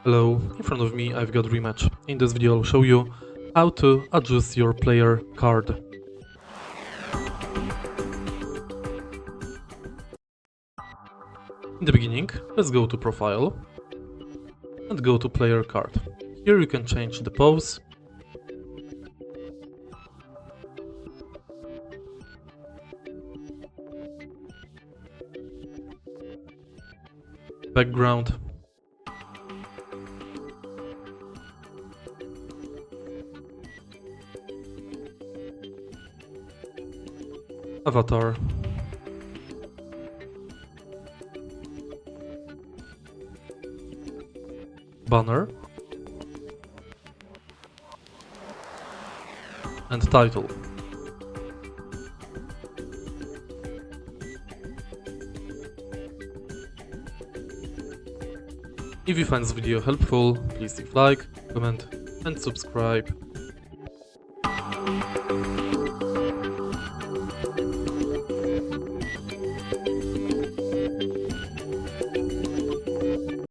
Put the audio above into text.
Hello, in front of me I've got REMATCH. In this video I'll show you how to adjust your player card. In the beginning, let's go to Profile and go to Player Card. Here you can change the pose, background, avatar, banner, and title. If you find this video helpful, please leave like, comment and subscribe.